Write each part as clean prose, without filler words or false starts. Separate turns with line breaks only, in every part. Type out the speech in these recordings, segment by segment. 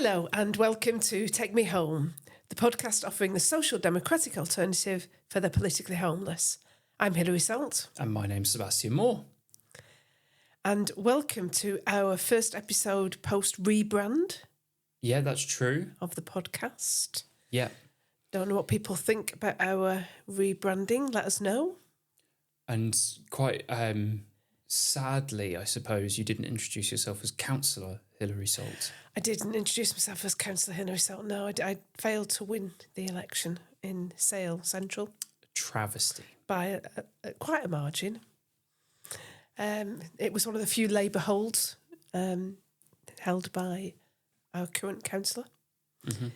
Hello and welcome to Take Me Home, the podcast offering the social democratic alternative for the politically homeless. I'm hilary.salt.
And my name's Sebastian Moore.
And welcome to our first episode post-rebrand.
Yeah, that's true.
Of the podcast.
Yeah.
Don't know what people think about our rebranding. Let us know.
And quite sadly, I suppose, you didn't introduce yourself as Councillor Hilary Salt.
I didn't introduce myself as Councillor Hilary Salt. No, I failed to win the election in Sale Central.
Travesty.
By quite a margin. It was one of the few Labour holds held by our current councillor.
Mm-hmm.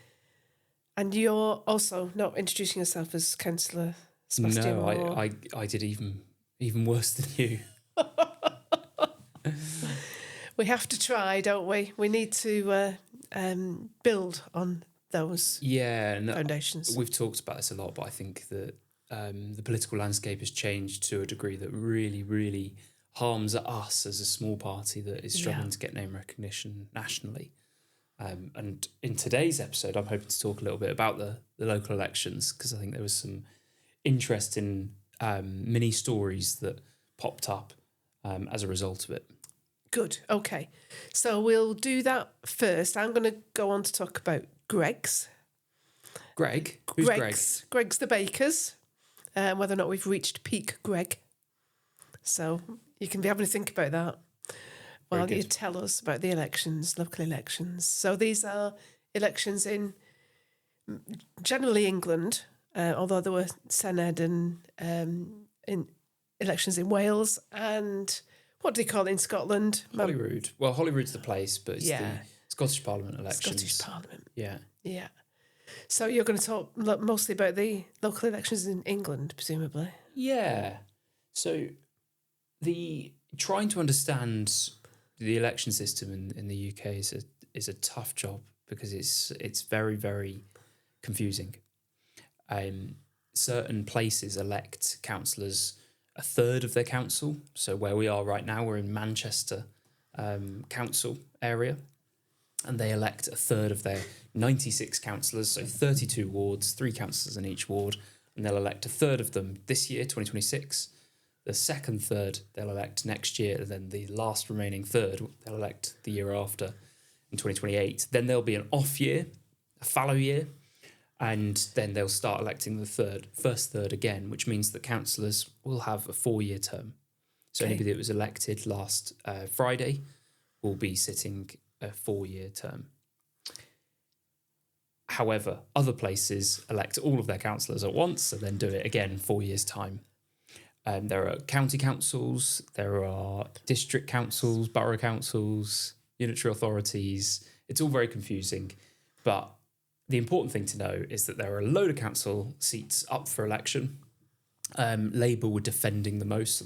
And you're also not introducing yourself as Councillor Sebastian Moore.
No, I did even worse than you.
We have to try, don't we? We need to build on those foundations.
We've talked about this a lot, but I think that the political landscape has changed to a degree that really, really harms us as a small party that is struggling to get name recognition nationally. And in today's episode, I'm hoping to talk a little bit about the local elections, because I think there was some interesting mini stories that popped up as a result of it.
Good. Okay. So we'll do that first. I'm going to go on to talk about Greggs.
Greg? Who's Greg?
Greggs the Bakers. Whether or not we've reached peak Greg. So you can be having to think about that while you tell us about the elections, local elections. So these are elections in generally England, although there were Senedd and in elections in Wales and what do they call it in Scotland?
Holyrood. Well, Holyrood's the place, but it's the Scottish Parliament elections.
Scottish Parliament.
Yeah.
Yeah. So you're going to talk mostly about the local elections in England, presumably?
Yeah. So trying to understand the election system in the UK is a tough job because it's very, very confusing. Certain places elect councillors a third of their council. So where we are right now, we're in Manchester council area, and they elect a third of their 96 councillors, so 32 wards, 3 councillors in each ward, and they'll elect a third of them this year, 2026. The second third they'll elect next year, and then the last remaining third they'll elect the year after in 2028. Then there'll be an off year, a fallow year, and then they'll start electing the first third again, which means that councillors will have a 4-year term. So anybody that was elected last Friday will be sitting a 4-year term. However, other places elect all of their councillors at once and then do it again 4 years' time. There are county councils, there are district councils, borough councils, unitary authorities. It's all very confusing, but the important thing to know is that there are a load of council seats up for election. Labour were defending the most, so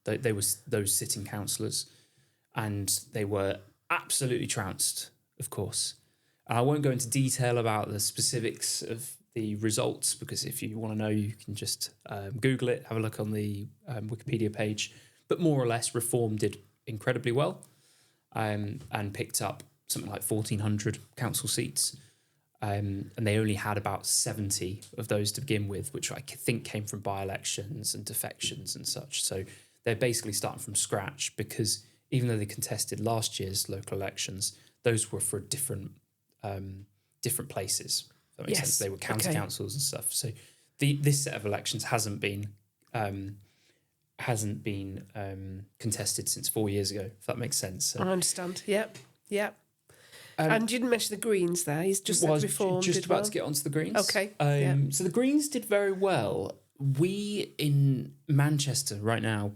they were those sitting councillors, and they were absolutely trounced, of course. And I won't go into detail about the specifics of the results, because if you want to know, you can just Google it, have a look on the Wikipedia page. But more or less, Reform did incredibly well and picked up something like 1,400 council seats. And they only had about 70 of those to begin with, which I think came from by-elections and defections and such. So they're basically starting from scratch, because even though they contested last year's local elections, those were for different places. If that makes sense. They were county councils and stuff. So this set of elections hasn't been contested since 4 years ago, if that makes sense. So,
I understand. Yep. And you didn't mention the Greens there. He's just said Reform
just about to get onto the Greens.
Okay.
So the Greens did very well. We in Manchester right now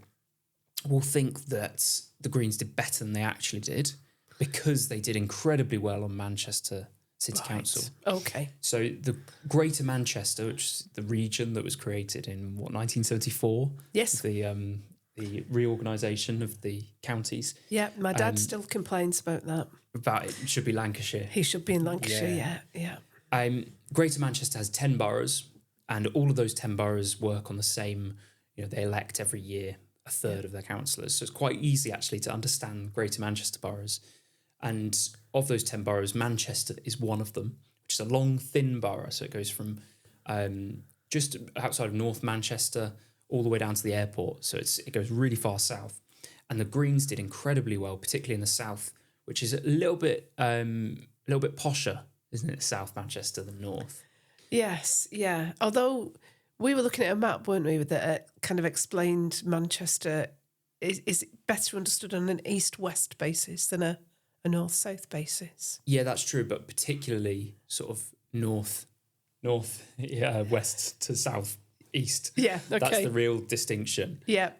will think that the Greens did better than they actually did, because they did incredibly well on Manchester City Council.
Okay.
So the Greater Manchester, which is the region that was created in 1974.
Yes.
The reorganisation of the counties.
Yeah, my dad still complains about that.
About it should be Lancashire.
He should be in Lancashire, yeah.
Greater Manchester has 10 boroughs, and all of those 10 boroughs work on the same, they elect every year a third of their councillors. So it's quite easy actually to understand Greater Manchester boroughs. And of those 10 boroughs, Manchester is one of them, which is a long, thin borough. So it goes from just outside of North Manchester all the way down to the airport. So it goes really far south. And the Greens did incredibly well, particularly in the south, which is a little bit posher, isn't it, South Manchester than North?
Yes, yeah. Although we were looking at a map, weren't we, that kind of explained Manchester is better understood on an east-west basis than a north-south basis.
Yeah, that's true, but particularly sort of north, west to south, east.
Yeah, okay.
That's the real distinction.
Yeah.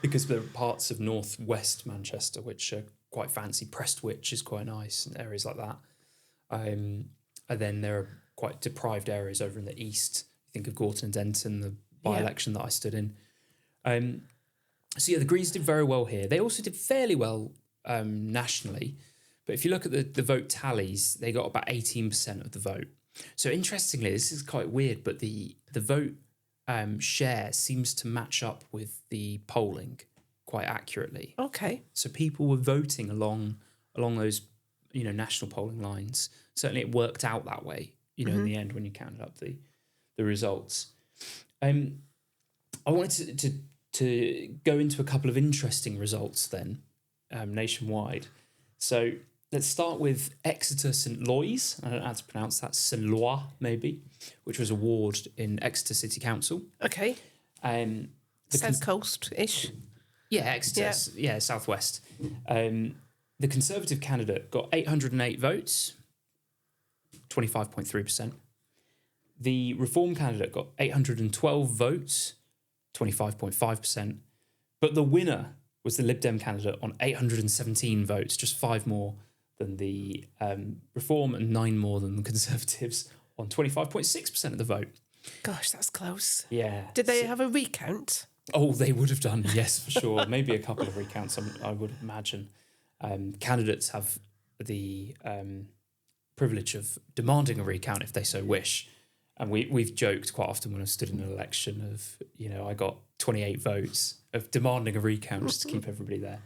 Because there are parts of northwest Manchester which are quite fancy. Prestwich is quite nice, and areas like that. And then there are quite deprived areas over in the east. You think of Gorton and Denton, the by-election that I stood in. So yeah, the Greens did very well here. They also did fairly well nationally. But if you look at the vote tallies, they got about 18% of the vote. So interestingly, this is quite weird, but the vote share seems to match up with the polling quite accurately.
Okay.
So people were voting along those, national polling lines. Certainly it worked out that way, in the end when you counted up the results. I wanted to go into a couple of interesting results then, nationwide. So let's start with Exeter St. Loy's. I don't know how to pronounce that. St. Loy, maybe, which was a ward in Exeter City Council.
Okay. South Coast-ish.
Yeah, Exeter. Yeah, southwest. The Conservative candidate got 808 votes, 25.3%. The Reform candidate got 812 votes, 25.5%. But the winner was the Lib Dem candidate on 817 votes, just 5 more than the Reform and 9 more than the Conservatives on 25.6% of the vote.
Gosh, that's close.
Yeah.
Did they have a recount?
Oh, they would have done, yes, for sure. Maybe a couple of recounts, I would imagine. Candidates have the privilege of demanding a recount if they so wish. And we've joked quite often when I stood in an election of, I got 28 votes, of demanding a recount just to keep everybody there.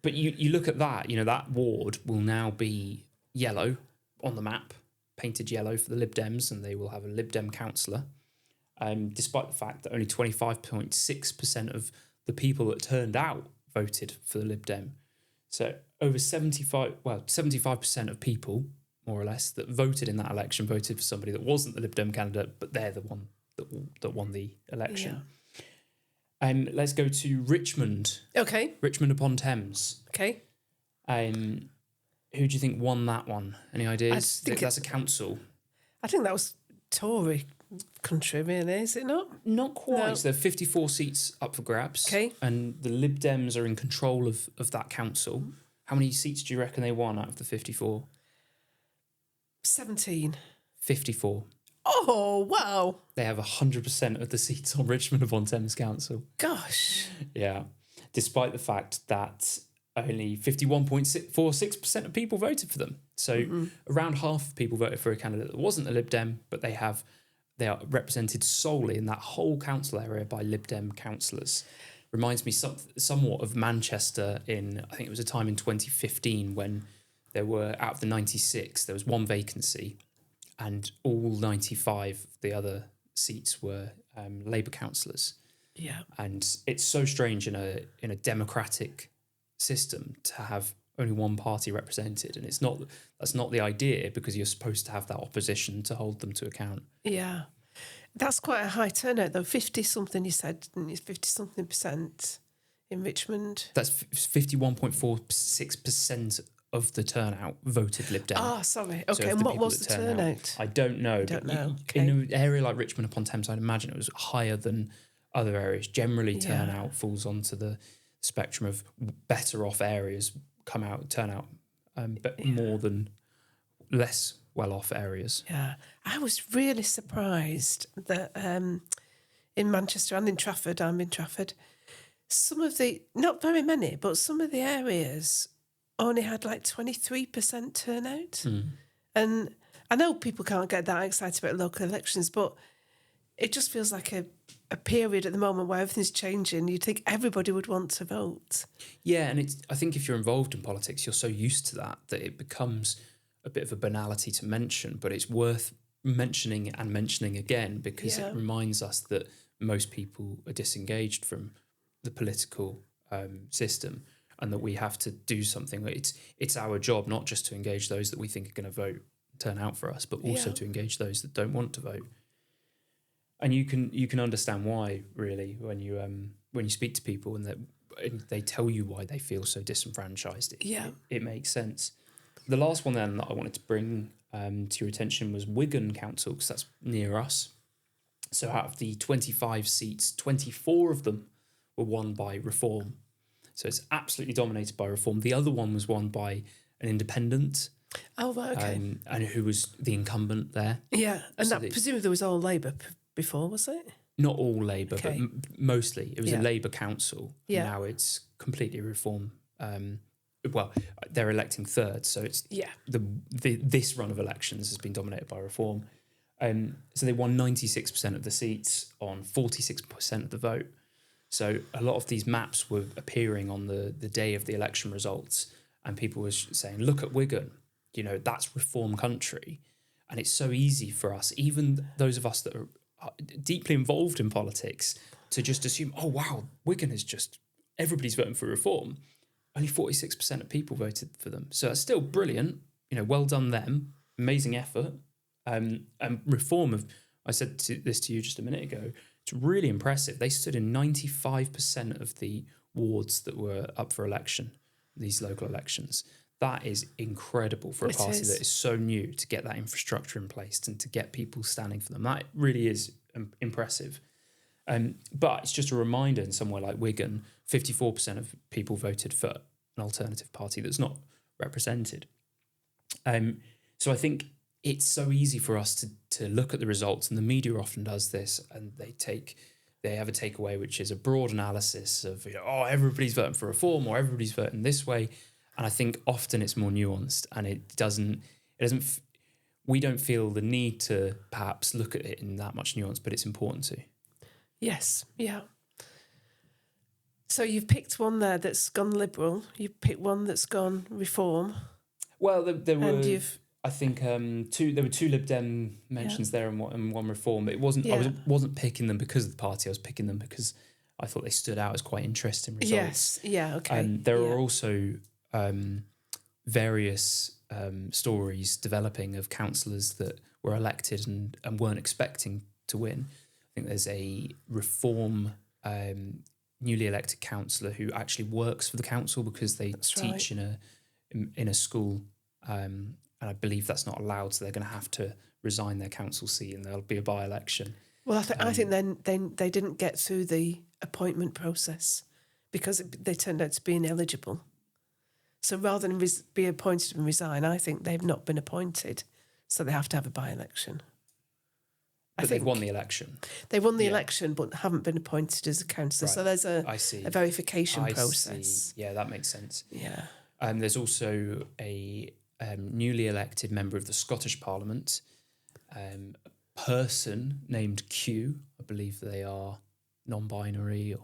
But you look at that, that ward will now be yellow on the map, painted yellow for the Lib Dems, and they will have a Lib Dem councillor, despite the fact that only 25.6% of the people that turned out voted for the Lib Dem. So over 75% of people, more or less, that voted in that election voted for somebody that wasn't the Lib Dem candidate, but they're the one that won the election. Yeah. Let's go to Richmond.
Okay.
Richmond upon Thames.
Okay.
Who do you think won that one? Any ideas? I think that's a council.
I think that was Tory country, really, is it not?
Not quite.
No.
So there are 54 seats up for grabs.
Okay.
And the Lib Dems are in control of that council. How many seats do you reckon they won out of the 54?
17.
54.
Oh, wow.
They have 100% of the seats on Richmond upon Thames Council.
Gosh.
Yeah. Despite the fact that only 51.46% of people voted for them. So around half of people voted for a candidate that wasn't a Lib Dem, but they are represented solely in that whole council area by Lib Dem councillors. Reminds me somewhat of Manchester I think it was a time in 2015 when there were, out of the 96, there was one vacancy and all 95 of the other seats were Labour councillors.
Yeah. And
it's so strange in a democratic system to have only one party represented, and that's not the idea, because you're supposed to have that opposition to hold them to account. Yeah.
That's quite a high turnout, though. 50-something, you said, 50-something percent in Richmond.
That's 51.46% of the turnout voted Lib Dem.
Ah, sorry. Okay, and what was the turnout?
I don't know.
Okay.
In an area like Richmond upon Thames, I'd imagine it was higher than other areas. Generally, turnout falls onto the spectrum of better off areas turn out, but more than less well-off areas.
Yeah. I was really surprised that in Manchester and in Trafford, I'm in Trafford, some of the, not very many, but some of the areas only had like 23% turnout. And I know people can't get that excited about local elections, but it just feels like a period at the moment where everything's changing. You'd think everybody would want to vote.
Yeah, and I think if you're involved in politics, you're so used to that it becomes a bit of a banality to mention, but it's worth mentioning and mentioning again because it reminds us that most people are disengaged from the political system and that we have to do something. It's our job not just to engage those that we think are going to vote, turn out for us, but also to engage those that don't want to vote. And you can understand why, really, when you speak to people and they tell you why they feel so disenfranchised. It makes sense. The last one then that I wanted to bring to your attention was Wigan Council, because that's near us. So out of the 25 seats, 24 of them were won by Reform. So it's absolutely dominated by Reform. The other one was won by an independent.
Oh, right, okay.
And who was the incumbent there.
Yeah, and so presumably there was all Labour before, was it?
Not all Labour, but mostly. It was a Labour council.
Yeah.
Now it's completely Reform. Well, they're electing third, so it's this run of elections has been dominated by Reform. So they won 96% of the seats on 46% of the vote. So a lot of these maps were appearing on the day of the election results, and people were saying, look at Wigan, that's Reform country. And it's so easy for us, even those of us that are deeply involved in politics, to just assume, oh, wow, Wigan is just, everybody's voting for Reform. Only 46% of people voted for them. So that's still brilliant. Well done them. Amazing effort. And Reform, I said this to you just a minute ago, it's really impressive. They stood in 95% of the wards that were up for election, these local elections. That is incredible for a party that is so new to get that infrastructure in place and to get people standing for them. That really is impressive. But it's just a reminder in somewhere like Wigan, 54% of people voted for an alternative party that's not represented. So I think it's so easy for us to look at the results, and the media often does this, and they have a takeaway which is a broad analysis of everybody's voting for Reform or everybody's voting this way. And I think often it's more nuanced, and we don't feel the need to perhaps look at it in that much nuance, but it's important to.
Yes, yeah. So you've picked one there that's gone Liberal. You've picked one that's gone Reform.
Well, there were, I think, there were two Lib Dem mentions there and one Reform. It wasn't. I wasn't picking them because of the party. I was picking them because I thought they stood out as quite interesting results.
Yes. Yeah. Okay.
There are also various stories developing of councillors that were elected and weren't expecting to win. I think there's a Reform newly elected councillor who actually works for the council because they teach in a school, and I believe that's not allowed, so they're going to have to resign their council seat and there'll be a by-election. Well,
I think then they didn't get through the appointment process because they turned out to be ineligible. So rather than be appointed and resign, I think they've not been appointed, so they have to have a by-election.
But they've won the election.
They won the election, but haven't been appointed as a councillor. Right. So there's a verification process.
See. Yeah, that makes sense.
Yeah.
There's also a newly elected member of the Scottish Parliament, a person named Q. I believe they are non-binary or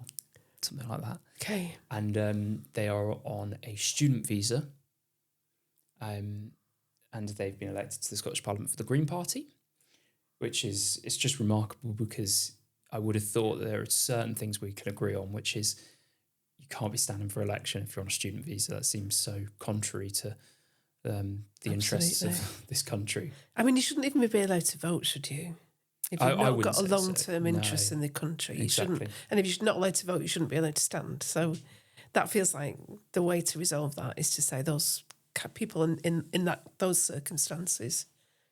something like that.
Okay.
And they are on a student visa. And they've been elected to the Scottish Parliament for the Green Party, which it's just remarkable because I would have thought that there are certain things we can agree on, which is you can't be standing for election if you're on a student visa. That seems so contrary to the interests of this country.
I mean, you shouldn't even be allowed to vote, should you? If you've not got a long-term interest in the country, you shouldn't. And if you're not allowed to vote, you shouldn't be allowed to stand. So that feels like the way to resolve that is to say those people in those circumstances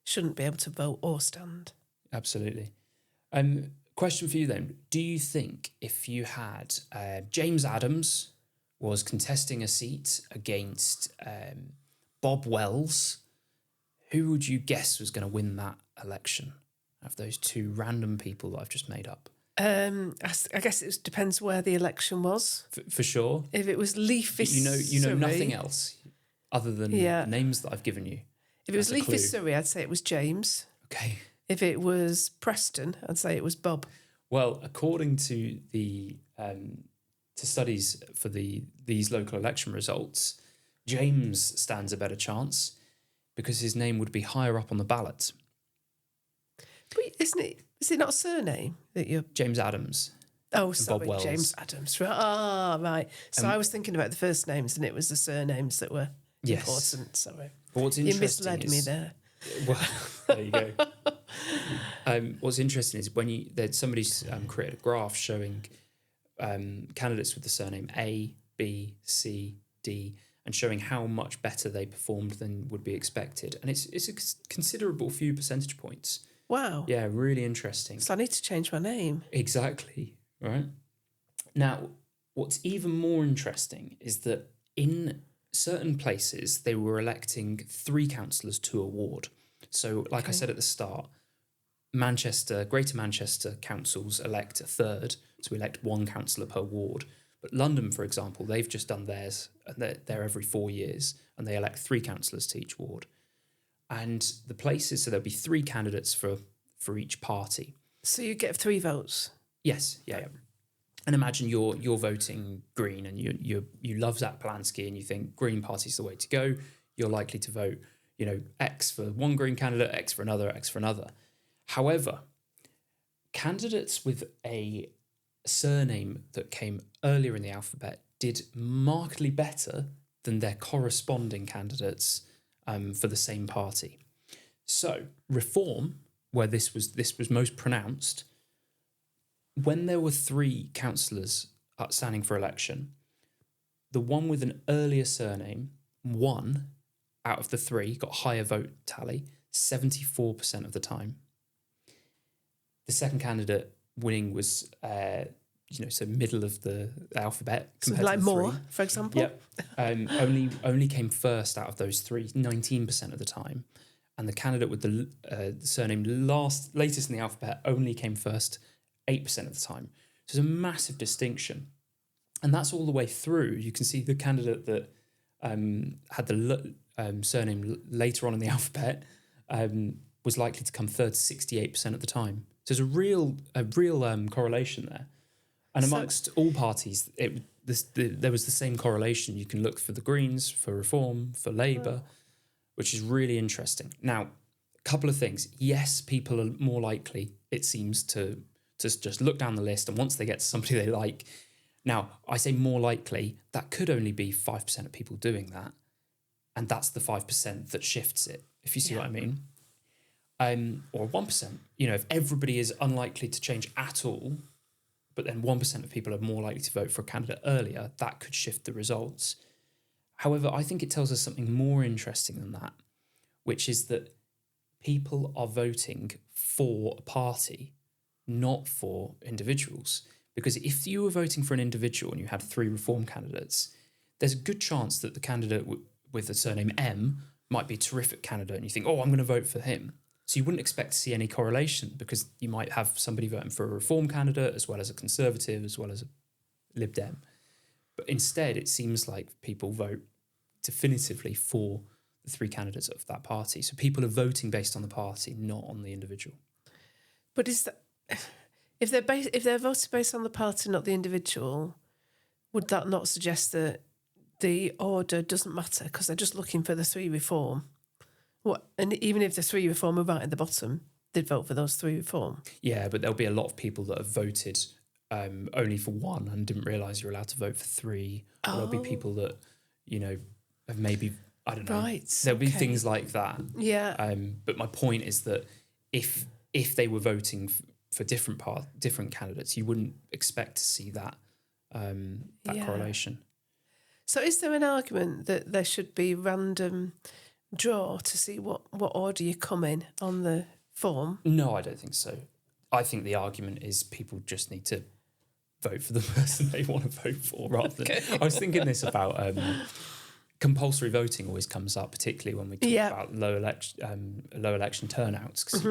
shouldn't be able to vote or stand.
Absolutely. Question for you then. Do you think if you had James Adams was contesting a seat against Bob Wells, who would you guess was going to win that election of those two random people that I've just made up?
I guess it depends where the election was.
For sure.
If it was Leafy Surrey...
You know nothing else other than the names that I've given you.
If it was Leafy Surrey, I'd say it was James.
Okay.
If it was Preston, I'd say it was Bob.
Well, according to the to studies for these local election results, James stands a better chance because his name would be higher up on the ballot.
But isn't it? Is it not a surname that you're?
James Adams.
Oh, sorry,
Bob Wells.
James Adams. Right. So I was thinking about the first names, and it was the surnames that were important. Sorry,
but what's
you
interesting
misled me there.
Well, there you go. What's interesting is when somebody's created a graph showing candidates with the surname A, B, C, D, and showing how much better they performed than would be expected, and it's a considerable few percentage points.
Wow.
Yeah, really interesting.
So I need to change my name.
Exactly. Right. Now, what's even more interesting is that in certain places they were electing 3 councillors to a ward. So, like I said at the start, Greater Manchester councils elect a third, so we elect 1 councillor per ward. But London, for example, they've just done theirs, and they're every 4 years, and they elect 3 councillors to each ward. And the places, so there'll be 3 candidates for each party.
So you get 3 votes.
Yes, yeah. And imagine you're voting Green, and you love Zach Polanski, and you think Green Party's the way to go. You're likely to vote, X for one Green candidate, X for another, X for another. However, candidates with a surname that came earlier in the alphabet did markedly better than their corresponding candidates for the same party. So Reform, where this was most pronounced, when there were 3 councillors standing for election, the one with an earlier surname, 1 out of the 3 got higher vote tally 74% of the time. The second candidate winning was, so middle of the alphabet.
So like Moore, for example?
Yep. Only came first out of those 3, 19% of the time. And the candidate with the surname latest in the alphabet only came first 8% of the time. So there's a massive distinction. And that's all the way through. You can see the candidate that had the surname later on in the alphabet was likely to come third 68% of the time. So there's a real correlation there. And amongst all parties, there was the same correlation. You can look for the Greens, for Reform, for Labour, which is really interesting. Now, a couple of things. Yes, people are more likely, it seems, to just look down the list, and once they get to somebody they like. Now, I say more likely, that could only be 5% of people doing that. And that's the 5% that shifts it, if you see what I mean. Or 1%. If everybody is unlikely to change at all, but then 1% of people are more likely to vote for a candidate earlier, that could shift the results. However, I think it tells us something more interesting than that, which is that people are voting for a party, not for individuals. Because if you were voting for an individual and you had 3 Reform candidates, there's a good chance that the candidate with the surname M might be a terrific candidate, and you think, I'm going to vote for him. So you wouldn't expect to see any correlation, because you might have somebody voting for a Reform candidate as well as a Conservative, as well as a Lib Dem. But instead, it seems like people vote definitively for the 3 candidates of that party. So people are voting based on the party, not on the individual.
But is that if they're voting based on the party, not the individual, would that not suggest that the order doesn't matter because they're just looking for the 3 Reform? And even if the 3 Reform are right at the bottom, they'd vote for those 3 Reform.
Yeah, but there'll be a lot of people that have voted only for 1 and didn't realise you're allowed to vote for 3. Or there'll be people that, have maybe, I don't know.
Right.
There'll be things like that.
Yeah.
But my point is that if they were voting for different candidates, you wouldn't expect to see that correlation.
So is there an argument that there should be random draw to see what order you come in on the form?
No, I don't think so. I think the argument is people just need to vote for the person they want to vote for rather than... I was thinking this about compulsory voting always comes up, particularly when we talk about low election turnouts.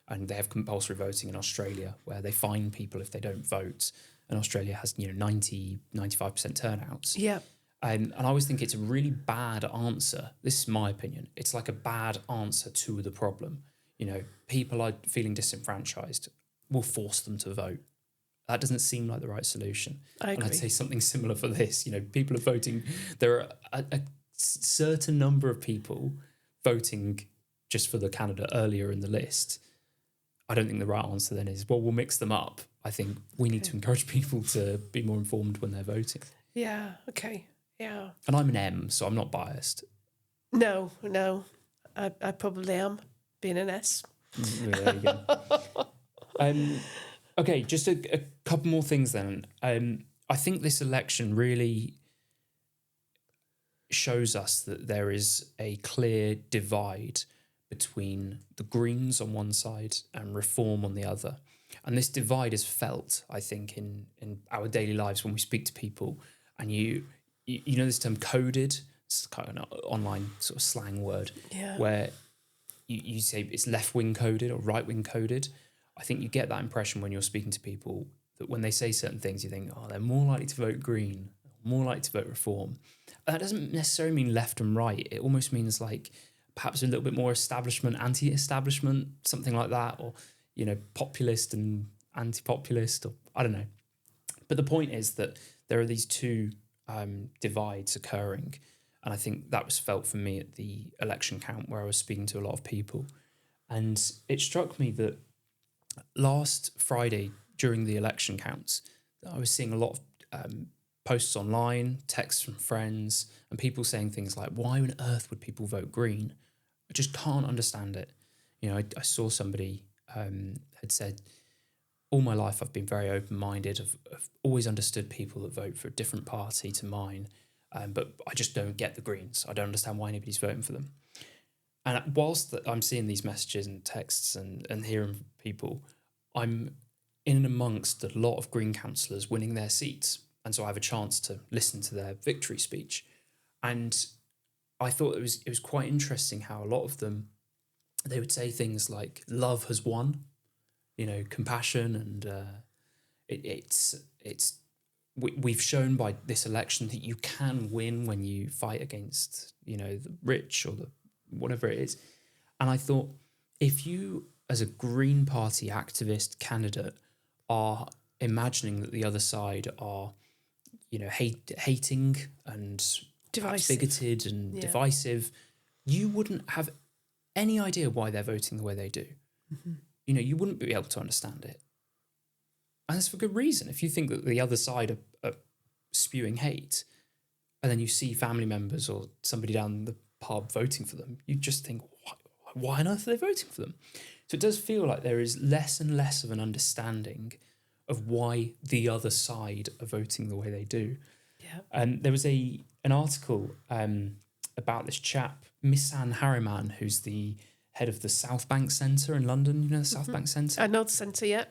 And they have compulsory voting in Australia where they fine people if they don't vote. And Australia has 90-95% turnouts.
Yeah.
And I always think it's a really bad answer. This is my opinion. It's like a bad answer to the problem. people are feeling disenfranchised, we'll force them to vote. That doesn't seem like the right solution.
I agree.
And I'd say something similar for this. People are voting. There are a certain number of people voting just for the candidate earlier in the list. I don't think the right answer then is, well, we'll mix them up. I think we need to encourage people to be more informed when they're voting.
Yeah, okay, yeah.
And I'm an M, so I'm not biased.
No, I probably am, being an S.
There you go. Okay, just a couple more things then. I think this election really shows us that there is a clear divide between the Greens on one side and Reform on the other. And this divide is felt, I think, in our daily lives when we speak to people. And you know this term coded? It's kind of an online sort of slang word, where you say it's left-wing coded or right-wing coded. I think you get that impression when you're speaking to people that when they say certain things, you think, oh, they're more likely to vote Green, more likely to vote Reform. That doesn't necessarily mean left and right. It almost means like perhaps a little bit more establishment, anti-establishment, something like that, or, populist and anti-populist, or I don't know. But the point is that there are these two divides occurring. And I think that was felt for me at the election count where I was speaking to a lot of people. And it struck me that last Friday during the election counts, I was seeing a lot of posts online, texts from friends, and people saying things like, why on earth would people vote Green? I just can't understand it. I saw somebody had said, all my life I've been very open-minded. I've always understood people that vote for a different party to mine, but I just don't get the Greens. I don't understand why anybody's voting for them. And whilst I'm seeing these messages and texts and hearing from people, I'm in and amongst a lot of Green councillors winning their seats. And so I have a chance to listen to their victory speech. And I thought it was quite interesting how a lot of them, they would say things like, love has won, compassion. And we've shown by this election that you can win when you fight against, the rich or the whatever it is. And I thought, if you, as a Green Party activist candidate, are imagining that the other side are, hating and bigoted and divisive, you wouldn't have any idea why they're voting the way they do. Mm-hmm. You wouldn't be able to understand it. And that's for good reason. If you think that the other side are spewing hate, and then you see family members or somebody down the pub voting for them, you just think, why on earth are they voting for them? So it does feel like there is less and less of an understanding of why the other side are voting the way they do. Yeah. There was an article about this chap, Missan Harriman, who's the head of the South Bank Centre in London. You know the South Bank Centre?
I know the centre, yeah.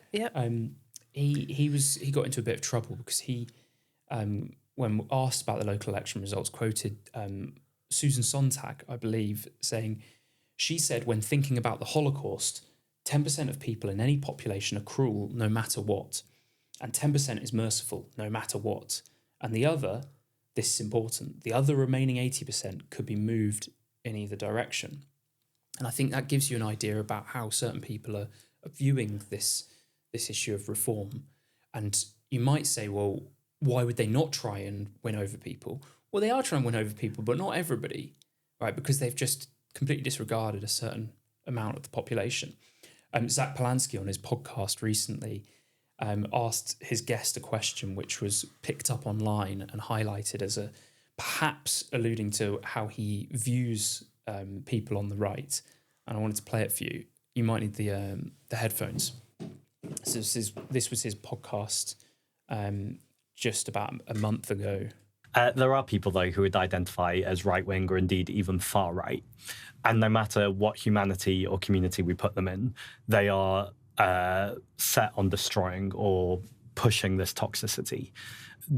He got into a bit of trouble because he, when asked about the local election results, quoted Susan Sontag, I believe, saying, she said, when thinking about the Holocaust, 10% of people in any population are cruel no matter what, and 10% is merciful no matter what. And the other, this is important, the other remaining 80% could be moved in either direction. And I think that gives you an idea about how certain people are viewing this issue of reform. And you might say, well, why would they not try and win over people? Well, they are trying to win over people, but not everybody, right? Because they've just completely disregarded a certain amount of the population. Zach Polanski on his podcast recently asked his guest a question which was picked up online and highlighted as perhaps alluding to how he views people on the right. And I wanted to play it for you. You might need the headphones. So this was his podcast just about a month ago.
There are people, though, who would identify as right-wing or indeed even far-right. And no matter what humanity or community we put them in, they are set on destroying or pushing this toxicity.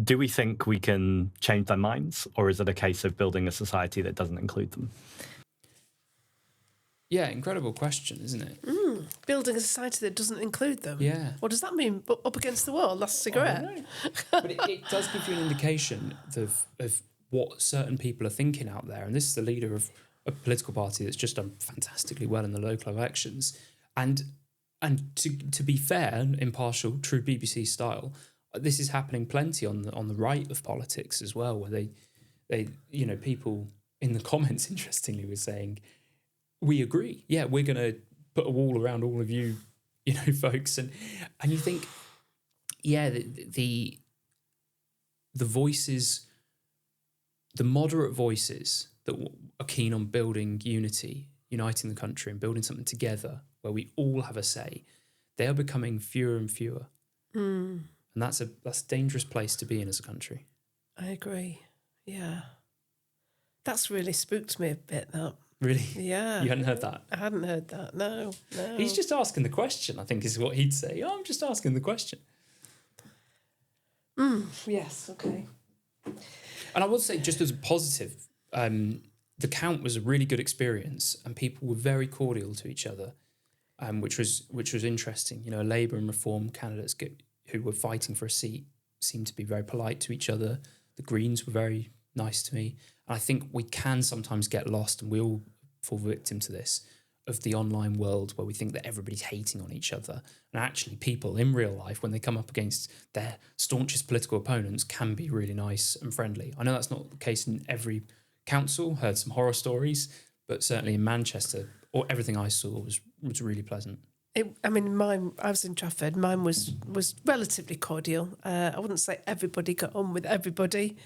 Do we think we can change their minds, or is it a case of building a society that doesn't include them?
Yeah, incredible question, isn't it?
Building a society that doesn't include them.
Yeah.
What does that mean? Up against the wall, that's a cigarette.
But it does give you an indication of what certain people are thinking out there. And this is the leader of a political party that's just done fantastically well in the local elections. And to be fair, impartial, true BBC style, this is happening plenty on the right of politics as well, where they people in the comments, interestingly, were saying, we agree. Yeah, we're going to put a wall around all of you, folks. And you think, yeah, the voices, the moderate voices that are keen on building unity, uniting the country and building something together where we all have a say, they are becoming fewer and fewer. And that's a dangerous place to be in as a country.
I agree. Yeah. That's really spooked me a bit, that.
Really?
Yeah.
You hadn't heard that?
I hadn't heard that, no.
He's just asking the question, I think is what he'd say. Oh, I'm just asking the question.
Yes, okay.
And I will say, just as a positive, the count was a really good experience and people were very cordial to each other, which was interesting. Labour and Reform candidates who were fighting for a seat seemed to be very polite to each other. The Greens were very nice to me. And I think we can sometimes get lost, and we all fall victim to this, of the online world where we think that everybody's hating on each other. And actually people in real life, when they come up against their staunchest political opponents, can be really nice and friendly. I know that's not the case in every council, heard some horror stories, but certainly in Manchester, everything I saw was really pleasant.
I was in Trafford. Mine was relatively cordial. I wouldn't say everybody got on with everybody.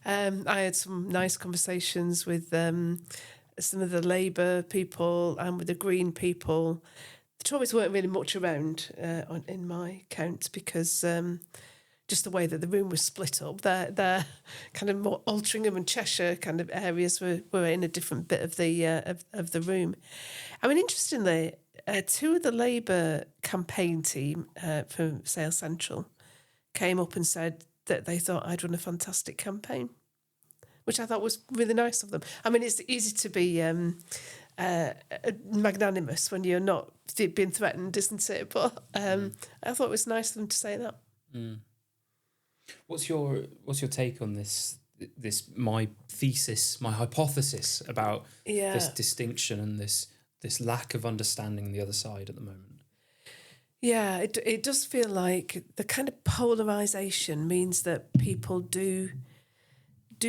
I had some nice conversations with some of the Labour people and with the Green people. The Tories weren't really much around in my count because just the way that the room was split up. Their kind of more Altrincham and Cheshire kind of areas were in a different bit of the room. Interestingly, two of the Labour campaign team from Sale Central came up and said that they thought I'd run a fantastic campaign, which I thought was really nice of them. It's easy to be magnanimous when you're not being threatened, isn't it? But I thought it was nice of them to say that.
Mm. What's your take on this my thesis, my hypothesis about this distinction and this lack of understanding the other side at the moment?
Yeah, it does feel like the kind of polarisation means that people do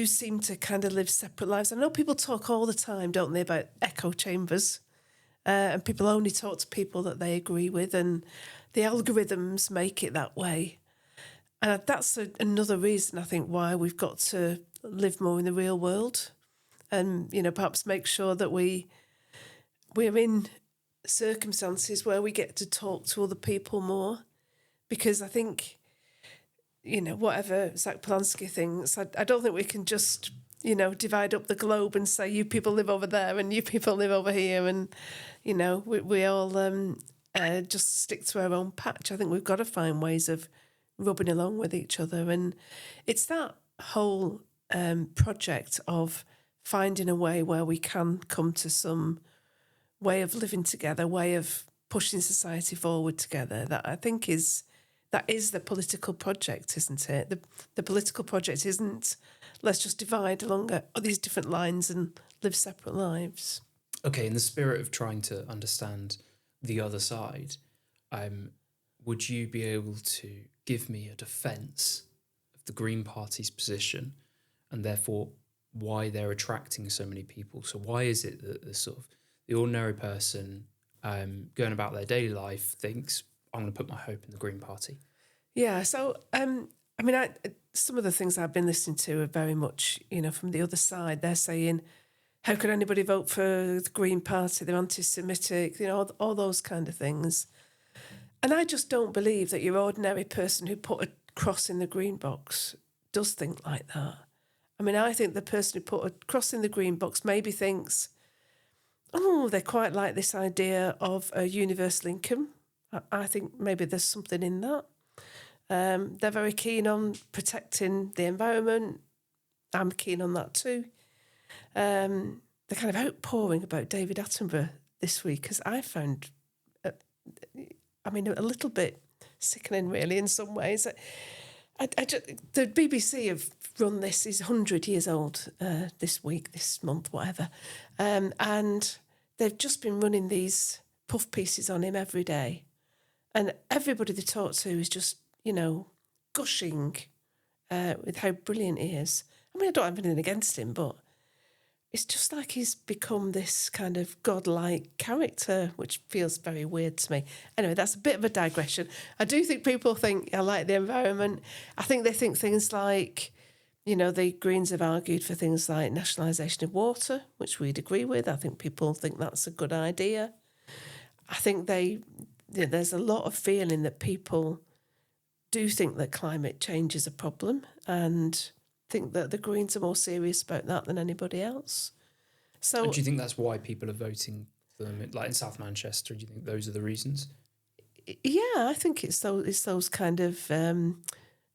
seem to kind of live separate lives. I know people talk all the time, don't they, about echo chambers, and people only talk to people that they agree with, and the algorithms make it that way. And that's another reason, I think, why we've got to live more in the real world and, perhaps make sure that we're in circumstances where we get to talk to other people more. Because I think, whatever Zach Polanski thinks, I don't think we can just, divide up the globe and say, you people live over there and you people live over here. And, we all just stick to our own patch. I think we've got to find ways of rubbing along with each other. And it's that whole project of finding a way where we can come to some way of living together, way of pushing society forward together, that I think is the political project, isn't it? The political project isn't let's just divide along these different lines and live separate lives.
Okay, in the spirit of trying to understand the other side, would you be able to give me a defence of the Green Party's position and therefore why they're attracting so many people? So why is it that the ordinary person going about their daily life thinks, I'm going to put my hope in the Green Party?
Yeah, so some of the things I've been listening to are very much, from the other side. They're saying, how could anybody vote for the Green Party? They're anti-Semitic, all those kind of things. And I just don't believe that your ordinary person who put a cross in the green box does think like that. I think the person who put a cross in the green box maybe thinks, they quite like this idea of a universal income. I think maybe there's something in that. They're very keen on protecting the environment. I'm keen on that too. They're kind of outpouring about David Attenborough this week, because I found, a little bit sickening really in some ways. the BBC have run this. He's 100 years old this month, whatever. And they've just been running these puff pieces on him every day. And everybody they talk to is just, gushing with how brilliant he is. I mean, I don't have anything against him, but it's just like he's become this kind of godlike character, which feels very weird to me. Anyway, that's a bit of a digression. I do think people think I like the environment. I think they think things like, the Greens have argued for things like nationalisation of water, which we'd agree with. I think people think that's a good idea. I think there's a lot of feeling that people do think that climate change is a problem and think that the Greens are more serious about that than anybody else. So,
and do you think that's why people are voting for them, like in South Manchester? Do you think those are the reasons?
Yeah, I think it's those kind of they're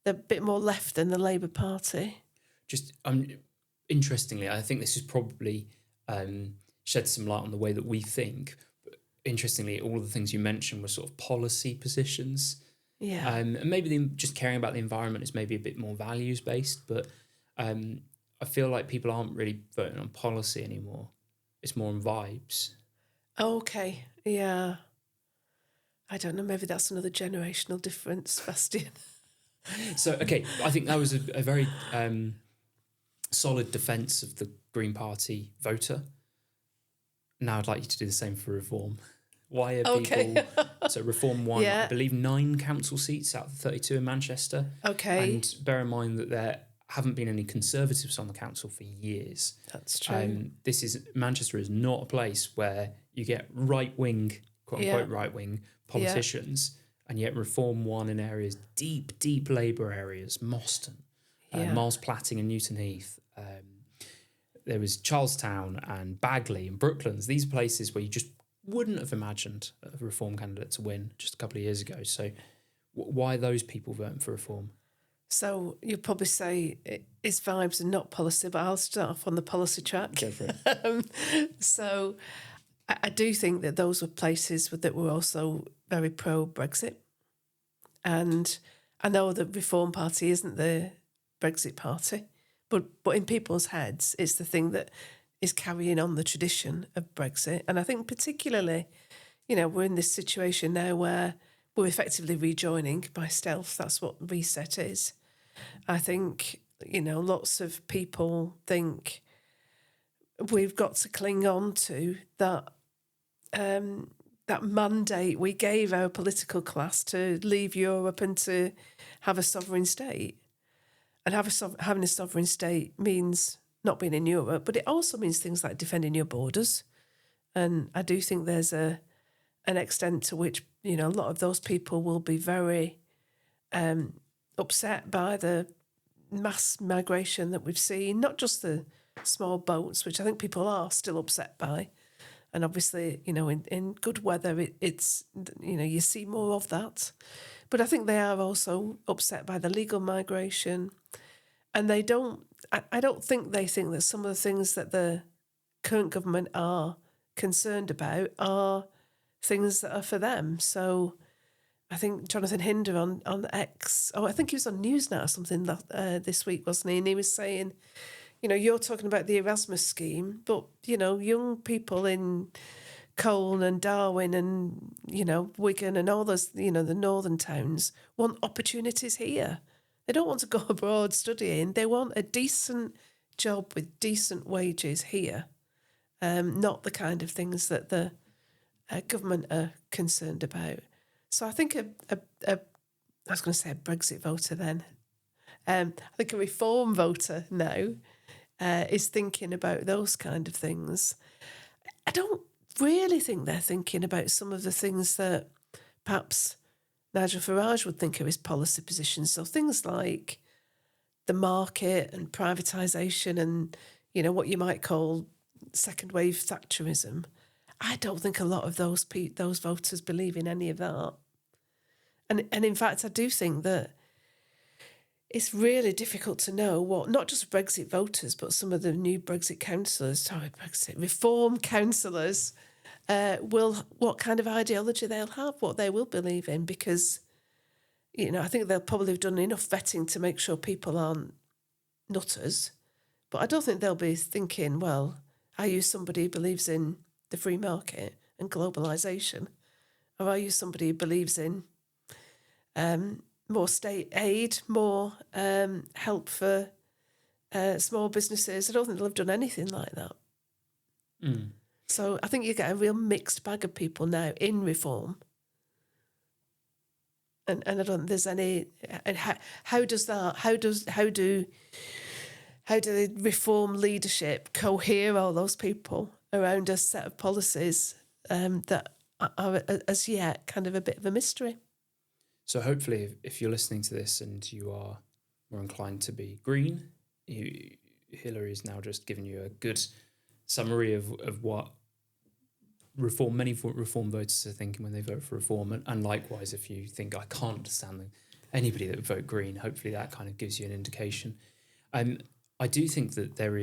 a bit more left than the Labour Party.
Just interestingly, I think this has probably shed some light on the way that we think. But interestingly, all of the things you mentioned were sort of policy positions.
Yeah,
and maybe just caring about the environment is maybe a bit more values based, but I feel like people aren't really voting on policy anymore. It's more on vibes.
Okay, yeah. I don't know, maybe that's another generational difference, Sebastian.
So, okay, I think that was a very solid defence of the Green Party voter. Now I'd like you to do the same for Reform. Why are people... So Reform won, I believe, 9 council seats out of 32 in Manchester.
Okay.
And bear in mind that there haven't been any Conservatives on the council for years.
That's true.
Manchester is not a place where you get right-wing, quote-unquote right-wing politicians, and yet Reform won in areas, deep Labour areas, Moston, Miles Platting and Newton Heath. There was Charlestown and Bagley and Brooklands, these places where you just wouldn't have imagined a Reform candidate to win just a couple of years ago. So why are those people voting for Reform?
So you'll probably say it's vibes and not policy, but I'll start off on the policy track.
Go for it.
So I do think that those were places that were also very pro-Brexit. And I know the Reform Party isn't the Brexit Party, but in people's heads, it's the thing that is carrying on the tradition of Brexit. And I think particularly, we're in this situation now where we're effectively rejoining by stealth. That's what reset is. I think, lots of people think we've got to cling on to that mandate we gave our political class to leave Europe and to have a sovereign state. And having a sovereign state means not being in Europe, but it also means things like defending your borders. And I do think there's an extent to which, a lot of those people will be very upset by the mass migration that we've seen, not just the small boats, which I think people are still upset by. And obviously, in good weather, it's, you see more of that. But I think they are also upset by the legal migration. And I don't think they think that some of the things that the current government are concerned about are things that are for them. So I think Jonathan Hinder on X, I think he was on Newsnet or something this week, wasn't he? And he was saying, you're talking about the Erasmus scheme, but, young people in Colne and Darwin and, Wigan and all those, the northern towns want opportunities here. They don't want to go abroad studying. They want a decent job with decent wages here, not the kind of things that the government are concerned about. So I think I was going to say a Brexit voter then. I think a Reform voter now is thinking about those kind of things. I don't really think they're thinking about some of the things that perhaps Nigel Farage would think of his policy positions. So things like the market and privatisation and, what you might call second wave Thatcherism. I don't think a lot of those voters believe in any of that. And in fact, I do think that it's really difficult to know what, not just Brexit voters, but some of the new Reform councillors what kind of ideology they'll have, what they will believe in, because, I think they'll probably have done enough vetting to make sure people aren't nutters. But I don't think they'll be thinking, well, are you somebody who believes in the free market and globalisation? Or are you somebody who believes in more state aid, more help for small businesses? I don't think they'll have done anything like that.
Mm.
So I think you get a real mixed bag of people now in reform. And I don't think there's any. And how do the reform leadership cohere all those people around a set of policies that are as yet kind of a bit of a mystery?
So hopefully, if you're listening to this and you are more inclined to be green, Hilary's now just given you a good summary of what many reform voters are thinking when they vote for reform, and likewise, if you think I can't understand anybody that would vote green, hopefully that kind of gives you an indication. I do think that there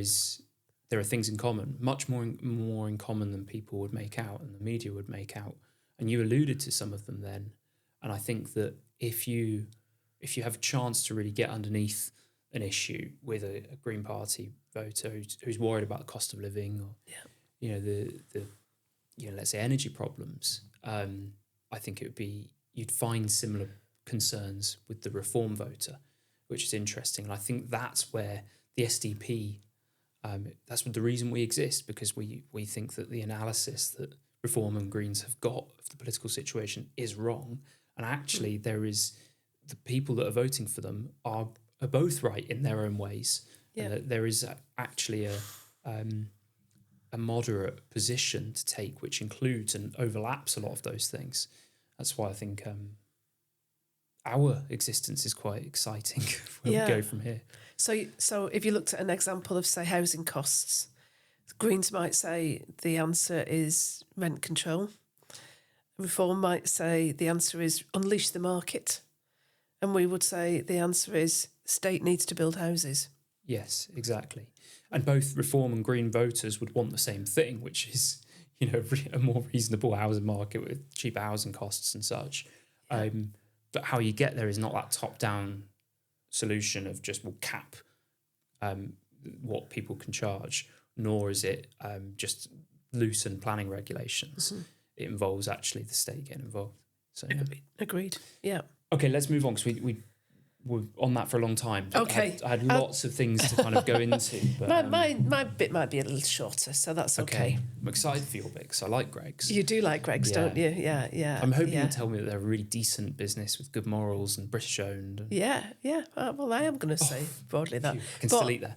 are things in common, much more in common than people would make out and the media would make out, and you alluded to some of them then. And I think that if you have a chance to really get underneath an issue with a Green Party voter who's worried about the cost of living or the let's say energy problems, I think you'd find similar concerns with the Reform voter, which is interesting. And I think that's where the SDP, that's what the reason we exist, because we think that the analysis that Reform and Greens have got of the political situation is wrong. And actually the people that are voting for them are both right in their own ways. Yeah. And there is actually a moderate position to take, which includes and overlaps a lot of those things. That's why I think our existence is quite exciting where we go from here.
So if you looked at an example of, say, housing costs, Greens might say the answer is rent control. Reform might say the answer is unleash the market. And we would say the answer is state needs to build houses.
Yes, exactly. And both Reform and Green voters would want the same thing, which is, a more reasonable housing market with cheaper housing costs and such. Yeah. But how you get there is not that top-down solution of just we'll cap what people can charge, nor is it just loosen planning regulations. Mm-hmm. It involves actually the state getting involved. So
Agreed. Yeah.
Okay, let's move on, because we were on that for a long time.
Okay.
I had lots of things to kind of go into. But,
my bit might be a little shorter, so that's okay.
I'm excited for your bit because I like Greggs.
You do like Greggs, don't you? Yeah.
I'm hoping you'll tell me that they're a really decent business with good morals and British owned.
Yeah. Well, I am going to say broadly that.
I can still eat there.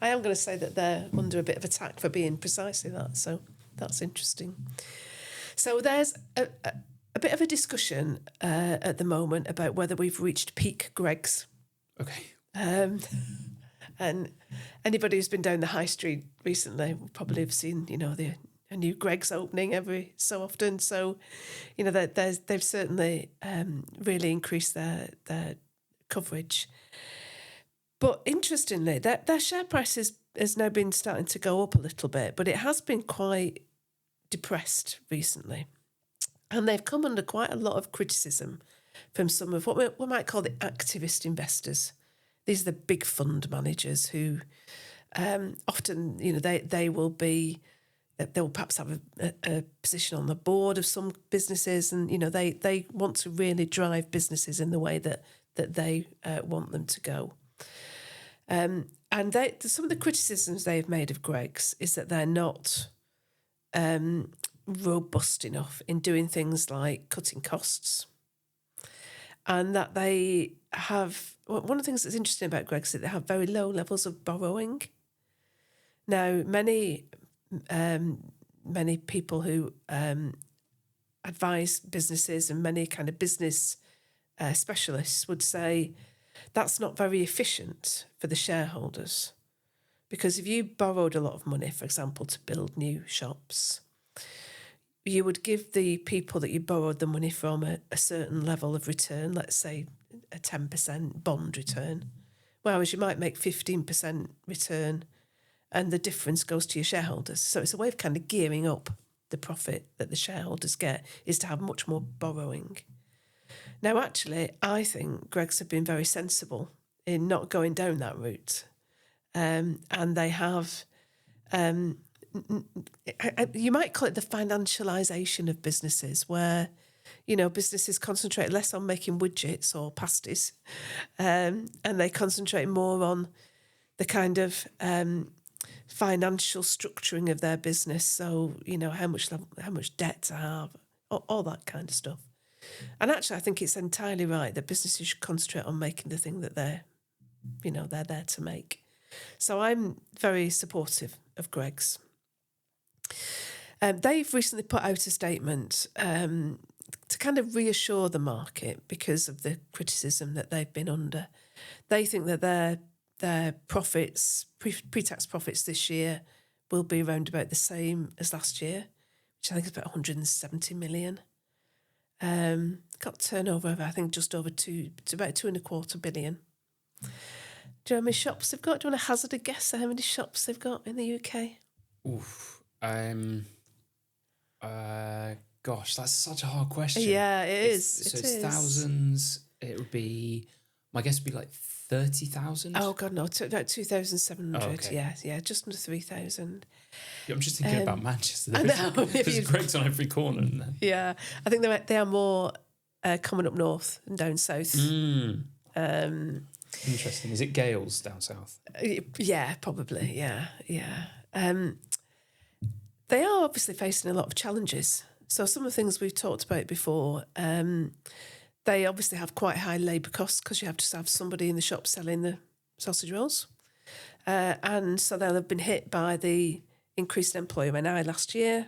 I am going to say that they're under a bit of attack for being precisely that, so that's interesting. So there's a bit of a discussion at the moment about whether we've reached peak Greggs.
Okay.
And anybody who's been down the high street recently will probably have seen, a new Greggs opening every so often. So, they've certainly really increased their coverage. But interestingly, their share price has now been starting to go up a little bit, but it has been quite depressed recently. And they've come under quite a lot of criticism from some of what we might call the activist investors. These are the big fund managers who often, they will perhaps have a position on the board of some businesses, and they want to really drive businesses in the way that they want them to go. And some of the criticisms they've made of Greggs is that they're not robust enough in doing things like cutting costs, and that they have one of the things that's interesting about Greggs is that they have very low levels of borrowing. Now, many people who advise businesses and many kind of business specialists would say that's not very efficient for the shareholders, because if you borrowed a lot of money, for example, to build new shops, you would give the people that you borrowed the money from a certain level of return, let's say a 10% bond return, whereas you might make 15% return and the difference goes to your shareholders. So it's a way of kind of gearing up the profit that the shareholders get, is to have much more borrowing. Now, actually, I think Greggs have been very sensible in not going down that route. And they have, you might call it the financialisation of businesses, where, businesses concentrate less on making widgets or pasties, and they concentrate more on the kind of financial structuring of their business. So, how much debt to have, all that kind of stuff. And actually, I think it's entirely right that businesses should concentrate on making the thing that they're there to make. So I'm very supportive of Greggs. They've recently put out a statement to kind of reassure the market because of the criticism that they've been under. They think that their profits, pre-tax profits this year, will be around about the same as last year, which I think is about 170 million. Got turnover of, I think, just over it's about 2.25 billion. Do you know how many shops they've got? Do you want to hazard a guess at how many shops they've got in the UK?
Oof. Gosh, that's such a hard question.
Yeah,
It's thousands. It would be, my guess would be like 30,000.
Oh, God, no, about 2,700.
Oh, okay.
Yeah, just under 3,000.
Yeah, I'm just thinking about Manchester.
I know.
There's Greggs on every corner. Isn't there?
Yeah, I think they are more coming up north and down south.
Interesting. Is it Gales down south?
Yeah, probably. Yeah. They are obviously facing a lot of challenges. So some of the things we've talked about before, they obviously have quite high labour costs because you have to have somebody in the shop selling the sausage rolls. And so they'll have been hit by the increased employer NI last year,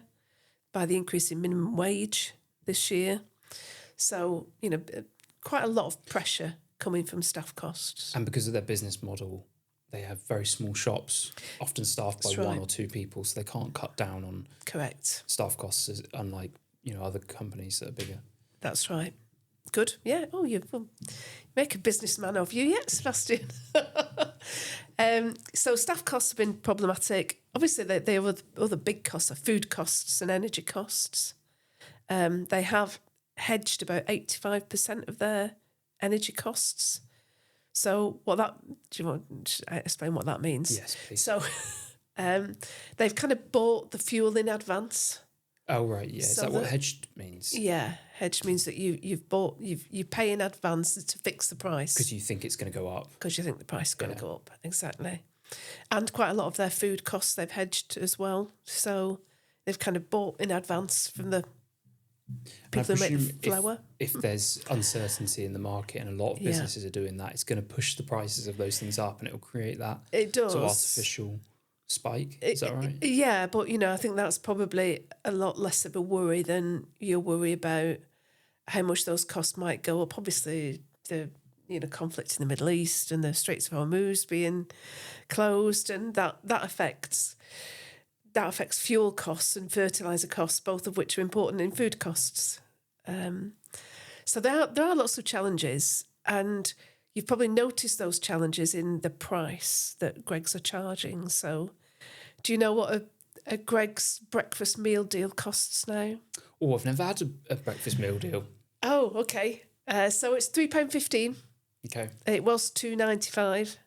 by the increase in minimum wage this year. So, quite a lot of pressure coming from staff costs.
And because of their business model, they have very small shops, often staffed by one or two people, so they can't cut down on staff costs, unlike other companies that are bigger.
That's right. Good. Yeah. Oh, you make a businessman of you yet, Sebastian? So staff costs have been problematic. Obviously, they have other big costs are food costs and energy costs. They have hedged about 85% of their energy costs. So do you want to explain what that means?
Yes, please.
So they've kind of bought the fuel in advance.
Oh, right, yeah. Is that what hedged means?
Yeah, hedged means that you pay in advance to fix the price.
Because you think it's going to go up.
Because you think the price is going to go up, exactly. And quite a lot of their food costs they've hedged as well. So they've kind of bought in advance from the people who make the flour.
If there's uncertainty in the market, and a lot of businesses are doing that, it's going to push the prices of those things up, and it will create that sort of artificial spike. Is that right?
Yeah, but I think that's probably a lot less of a worry than your worry about how much those costs might go up. Obviously, the conflict in the Middle East and the Straits of Hormuz being closed, and that affects fuel costs and fertilizer costs, both of which are important in food costs. So there are lots of challenges, and you've probably noticed those challenges in the price that Greggs are charging. So do you know what a Greggs breakfast meal deal costs now?
Oh, I've never had a breakfast meal deal.
Oh, okay. So it's £3.15.
Okay.
It was £2.95,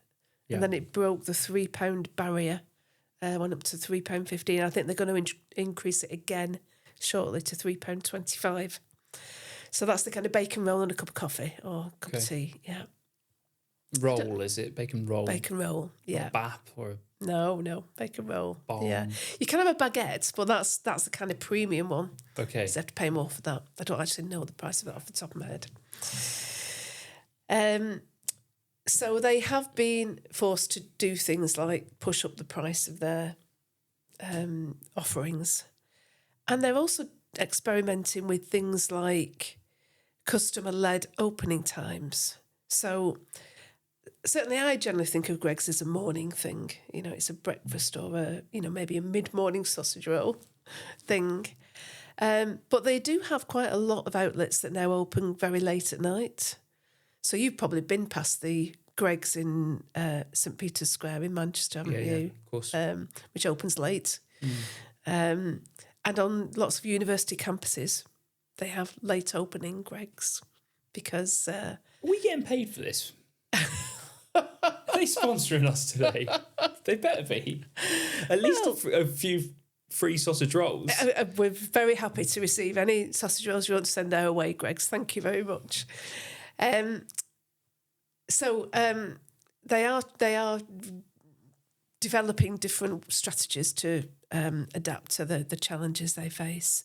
and then it broke the £3 barrier. Went up to £3.15. I think they're going to increase it again shortly to £3.25. So that's the kind of bacon roll and a cup of coffee or a cup of tea. Yeah.
Roll, is it? Bacon roll?
Bacon roll, yeah.
Or bap or...
No, bacon roll.
Bomb.
Yeah. You can have a baguette, but that's the kind of premium one.
Okay.
So you have to pay more for that. I don't actually know the price of it off the top of my head. So they have been forced to do things like push up the price of their offerings. And they're also experimenting with things like customer-led opening times. So certainly I generally think of Greggs as a morning thing. It's a breakfast or maybe a mid-morning sausage roll thing. But they do have quite a lot of outlets that now open very late at night. So you've probably been past the Greggs in St Peter's Square in Manchester, haven't you?
Yeah, of course.
Which opens late. And on lots of university campuses, they have late opening Greggs. because
Are we getting paid for this? Are they sponsoring us today? They better be. At least a few free sausage rolls.
we're very happy to receive any sausage rolls you want to send our way, Greggs. Thank you very much. They are developing different strategies to adapt to the challenges they face.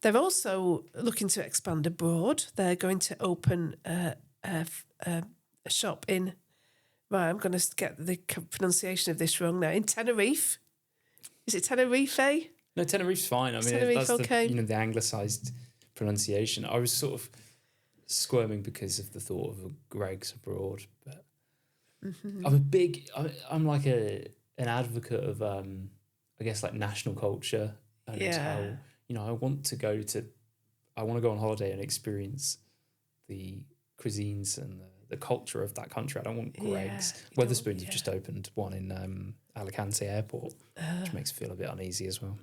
They're also looking to expand abroad. They're going to open a shop in, right, I'm going to get the pronunciation of this wrong now, in Tenerife. Is it Tenerife?
No, Tenerife's fine. I mean,
Tenerife,
that's
okay.
the anglicised pronunciation. I was sort of squirming because of the thought of a Greggs abroad, but I'm like an advocate of I guess like national culture and how, you know, I want to go on holiday and experience the cuisines and the culture of that country. I don't want Greggs. Wetherspoons have just opened one in Alicante Airport, which makes me feel a bit uneasy as well.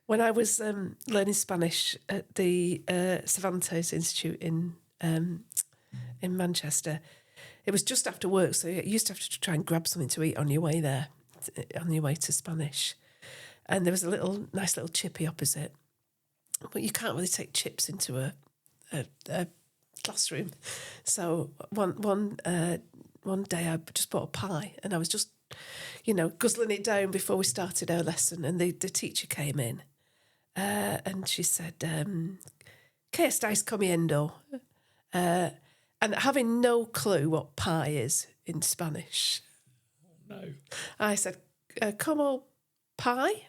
When I was learning Spanish at the Cervantes Institute in Manchester, it was just after work, so you used to have to try and grab something to eat on your way there, on your way to Spanish. And there was a nice little chippy opposite, but you can't really take chips into a classroom. So one day I just bought a pie, and I was just, guzzling it down before we started our lesson, and the teacher came in, and she said, "¿Qué estáis comiendo?" And having no clue what pie is in Spanish.
Oh, no.
I said, "Como pie?"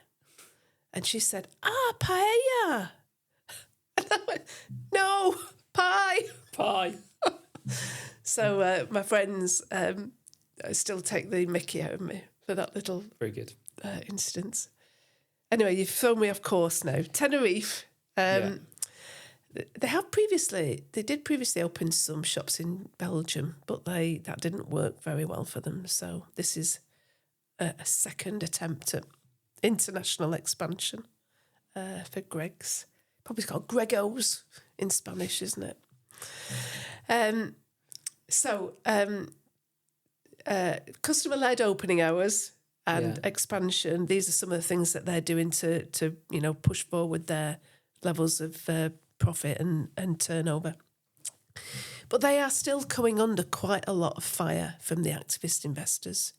And she said, paella. And I went, "No, pie."
Pie.
So my friends still take the mickey out of me for that little
Very good
instance. Anyway, you've thrown me off course now. Tenerife. They did previously open some shops in Belgium, but that didn't work very well for them. So this is a second attempt at international expansion for Greggs. Probably called Gregos in Spanish, isn't it? Customer-led opening hours and expansion. These are some of the things that they're doing to push forward their levels of profit and turnover. But they are still coming under quite a lot of fire from the activist investors.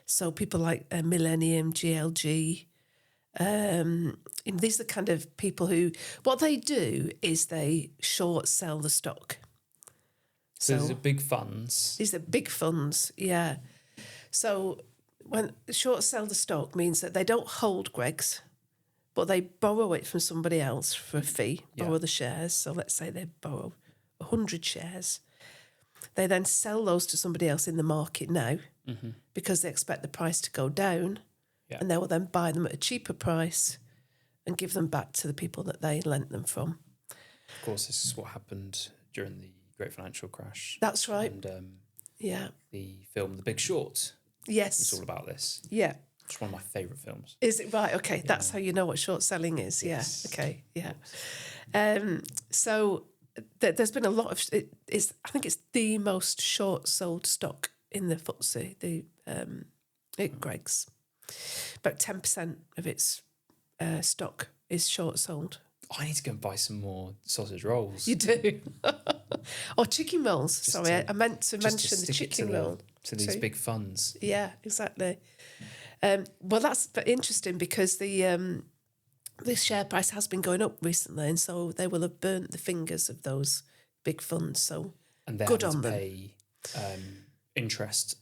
So people like Millennium, GLG, these are the kind of people who, what they do is they short sell the stock.
So these are big funds.
These are big funds, yeah. So when short sell the stock means that they don't hold Greggs, but they borrow it from somebody else for a fee, borrow the shares. So let's say they borrow 100 shares. They then sell those to somebody else in the market now because they expect the price to go down, and they will then buy them at a cheaper price and give them back to the people that they lent them from.
Of course, this is what happened during the Great Financial Crash.
That's right.
And
the
film The Big Short.
Yes.
It's all about this.
Yeah.
It's one of my favourite films.
Is it right? Okay, that's how you know what short selling is.
Yes.
Yeah. Okay. Yeah. So there's been a lot of. I think it's the most short sold stock in the FTSE. Greggs. About 10% of its stock is short sold.
I need to go and buy some more sausage rolls.
You do. Or chicken rolls. Sorry, I meant to mention the chicken roll.
To these big funds.
Yeah, exactly. Well, that's interesting because the share price has been going up recently, and so they will have burnt the fingers of those big funds. So
and they're
good
having
on
to
them.
Pay interest.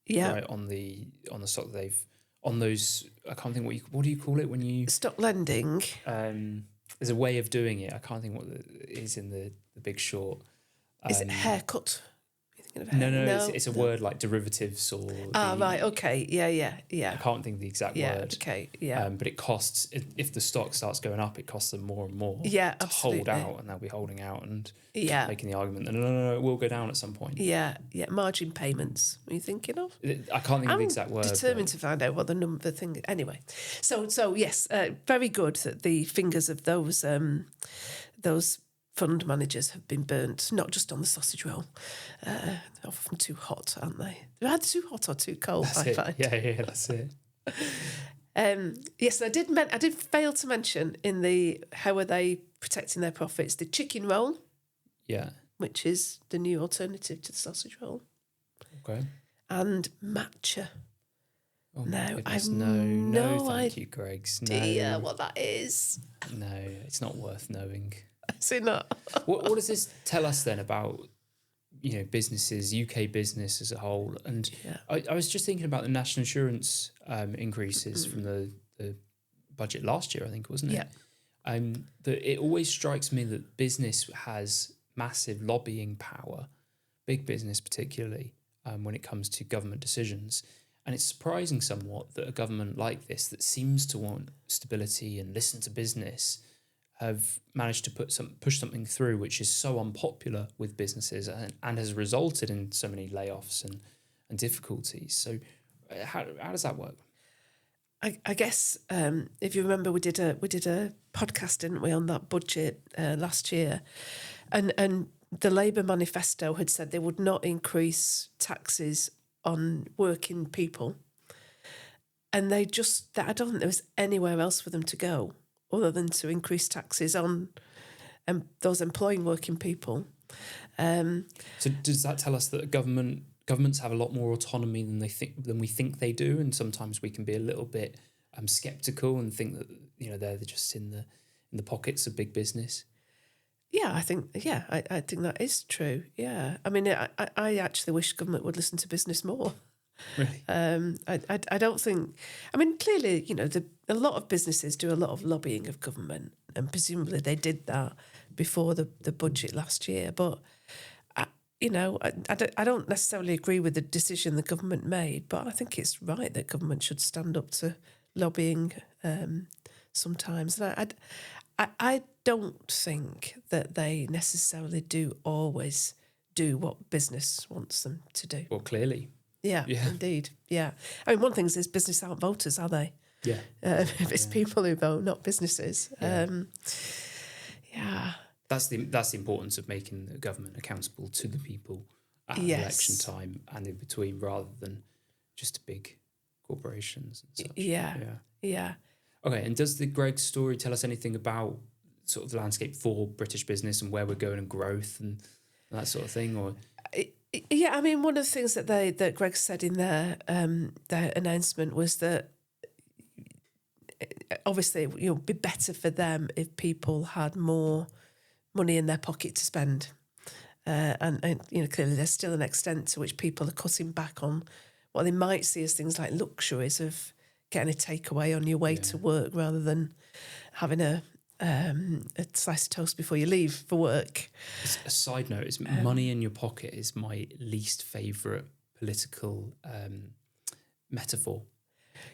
Yeah.
Right, on the stock that they've on those. I can't think what do you call it when you
stock lending.
There's a way of doing it. I can't think what it is in the Big Short.
Is it haircut?
No, it's a word like derivatives or.
Right, okay, yeah.
I can't think of the exact word.
Okay, yeah.
But it costs if the stock starts going up, it costs them more and more.
Yeah,
to
absolutely.
hold out, and they'll be holding out and making the argument that no, it will go down at some point.
Yeah. Margin payments. Are you thinking of?
I can't think of the exact word.
I'm determined to find out what the thing. Anyway, so yes, very good that the fingers of those fund managers have been burnt, not just on the sausage roll. They're often too hot, aren't they? They're either too hot or too cold, I find.
Yeah, that's it.
Yes, I did fail to mention in the how are they protecting their profits, the chicken roll, which is the new alternative to the sausage roll.
Okay.
And matcha.
Oh,
no,
goodness,
I've
no, thank you, Greggs.
idea what that is.
No, it's not worth knowing.
Is it not?
What does this tell us then about, businesses, UK business as a whole? And I was just thinking about the national insurance increases from the budget last year, I think, wasn't it?
Yeah.
That it always strikes me that business has massive lobbying power, big business particularly, when it comes to government decisions. And it's surprising somewhat that a government like this that seems to want stability and listen to business have managed to push something through which is so unpopular with businesses and has resulted in so many layoffs and difficulties. So how does that work?
I guess if you remember, we did a podcast, didn't we, on that budget last year, and the Labour manifesto had said they would not increase taxes on working people, and I don't think there was anywhere else for them to go other than to increase taxes on those employing working people.
So does that tell us that governments have a lot more autonomy than we think they do, and sometimes we can be a little bit skeptical and think that they're just in the pockets of big business?
Yeah, I think that is true. Yeah, I mean, I actually wish government would listen to business more.
Really?
I don't think. I mean, clearly, a lot of businesses do a lot of lobbying of government, and presumably they did that before the budget last year. But I don't necessarily agree with the decision the government made. But I think it's right that government should stand up to lobbying sometimes. And I don't think that they necessarily do always do what business wants them to do.
Well, clearly.
Yeah, indeed. Yeah. I mean, one thing is business aren't voters, are they?
Yeah.
It's people who vote, not businesses.
Yeah. That's the importance of making the government accountable to the people at election time and in between, rather than just big corporations and such.
Yeah.
Okay, and does the Greggs story tell us anything about sort of the landscape for British business and where we're going and growth and that sort of thing? Or
yeah, I mean, one of the things that Greggs said in their announcement was that obviously it would be better for them if people had more money in their pocket to spend, and clearly there's still an extent to which people are cutting back on what they might see as things like luxuries of getting a takeaway on your way to work rather than having a slice of toast before you leave for work.
A side note is money in your pocket is my least favourite political metaphor.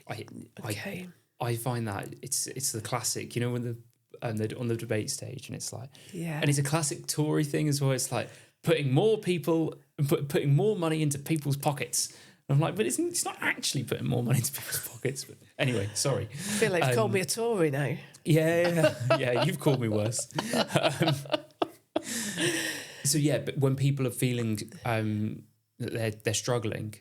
I find that it's the classic, when they're on the debate stage, and it's like, and it's a classic Tory thing as well. It's like putting more money into people's pockets. And I'm like, but it's not actually putting more money into people's pockets. But anyway, sorry.
I feel like you've called me a Tory now.
Yeah, you've called me worse. But when people are feeling that they're struggling,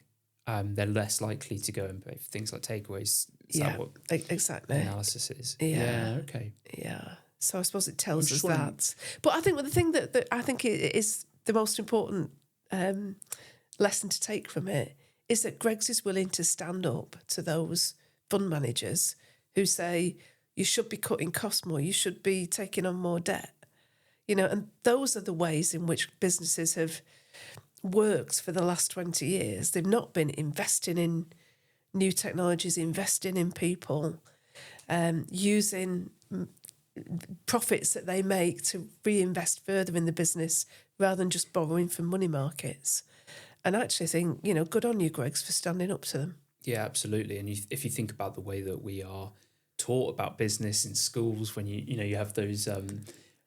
they're less likely to go and pay for things like takeaways. Is that what
exactly.
the analysis is?
Yeah.
Okay.
Yeah. So I suppose it tells us that. But I think the thing that I think is the most important lesson to take from it is that Greggs is willing to stand up to those fund managers who say you should be cutting costs more, you should be taking on more debt. And those are the ways in which businesses have worked for the last 20 years. They've not been investing in new technologies, investing in people, using profits that they make to reinvest further in the business rather than just borrowing from money markets. And I actually think, good on you, Greggs, for standing up to them.
Yeah, absolutely. And if you think about the way that we are taught about business in schools, when you have those,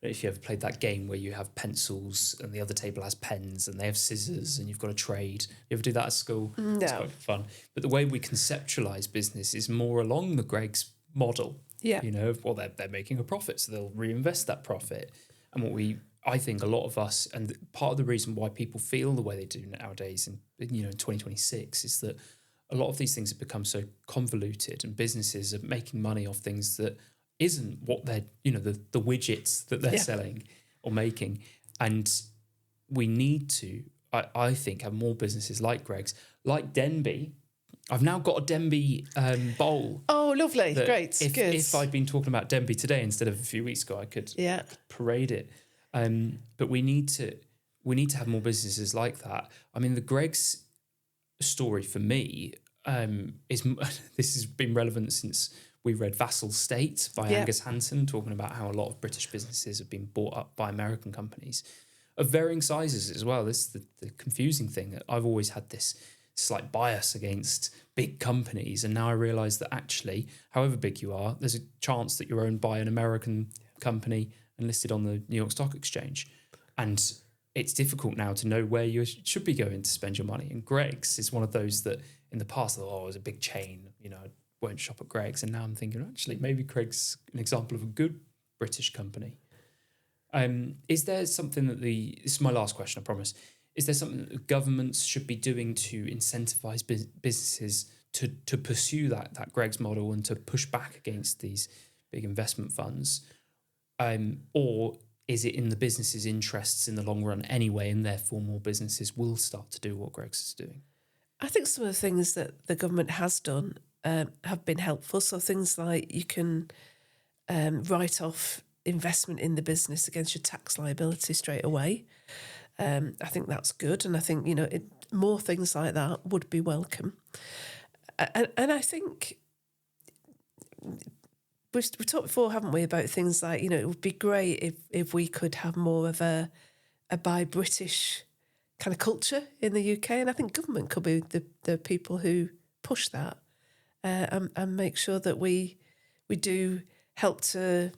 if you ever played that game where you have pencils and the other table has pens and they have scissors and you've got to trade. You ever do that at school?
No.
It's quite fun. But the way we conceptualise business is more along the Greggs model.
Yeah.
They're making a profit, so they'll reinvest that profit. And what we I think a lot of us, and part of the reason why people feel the way they do nowadays in 2026 is that a lot of these things have become so convoluted, and businesses are making money off things that isn't what they're, the widgets that they're selling or making. And we need to, I think, have more businesses like Greg's, like Denby. I've now got a Denby bowl.
Oh, lovely. Great. Good.
If I'd been talking about Denby today instead of a few weeks ago, I could parade it. But we need to have more businesses like that. I mean, the Greg's story for me is this has been relevant since we read Vassal State by Angus Hansen, talking about how a lot of British businesses have been bought up by American companies of varying sizes as well. This is the confusing thing. I've always had this slight bias against big companies, and now I realise that actually, however big you are, there's a chance that you're owned by an American company and listed on the New York Stock Exchange. And it's difficult now to know where you should be going to spend your money. And Greg's is one of those that in the past, it was a big chain, I won't shop at Greg's. And now I'm thinking, actually, maybe Greg's an example of a good British company. Is there something that this is my last question, I promise. Is there something that governments should be doing to incentivise businesses to pursue that Greg's model and to push back against these big investment funds? Or is it in the business's interests in the long run anyway, and therefore more businesses will start to do what Greg's is doing?
I think some of the things that the government has done have been helpful. So things like you can write off investment in the business against your tax liability straight away. I think that's good. And I think, more things like that would be welcome. And I think we've talked before, haven't we, about things like, it would be great if we could have more of a buy British kind of culture in the UK. And I think government could be the people who push that and make sure that we do help to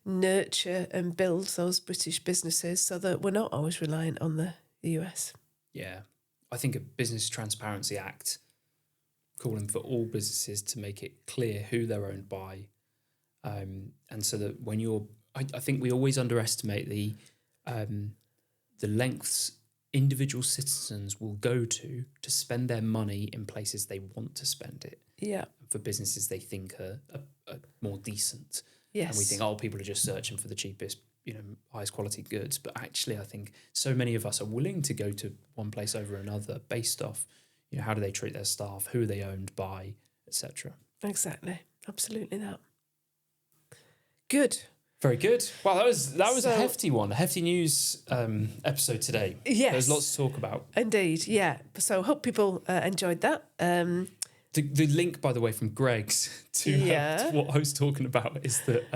nurture and build those British businesses so that we're not always reliant on the US.
Yeah. I think a Business Transparency Act calling for all businesses to make it clear who they're owned by. And so that when I think we always underestimate the lengths individual citizens will go to spend their money in places they want to spend it.
Yeah.
For businesses they think are more decent.
Yes.
And we think, people are just searching for the cheapest, highest quality goods. But actually, I think so many of us are willing to go to one place over another based off, how do they treat their staff, who are they owned by, etc.
Exactly. Absolutely that. Good.
Very good. Wow, that was a hefty one, a hefty news episode today.
Yes.
There's lots to talk about.
Indeed, yeah. So hope people enjoyed that.
The link, by the way, from Greg's to what I was talking about is that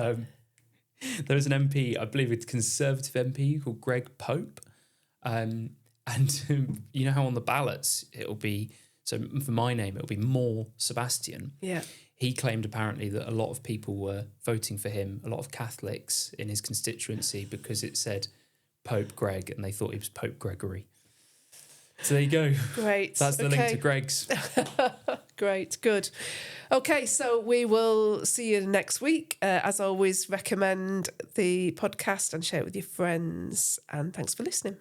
there is an MP, I believe it's a Conservative MP called Greg Pope. And you know how on the ballots it'll be, so for my name, it'll be Moore Sebastian.
Yeah.
He claimed apparently that a lot of people were voting for him, a lot of Catholics in his constituency, because it said Pope Greg and they thought he was Pope Gregory. So there you go.
Great.
That's the link to Greg's.
Great. Good. Okay, so we will see you next week. As always, recommend the podcast and share it with your friends. And thanks for listening.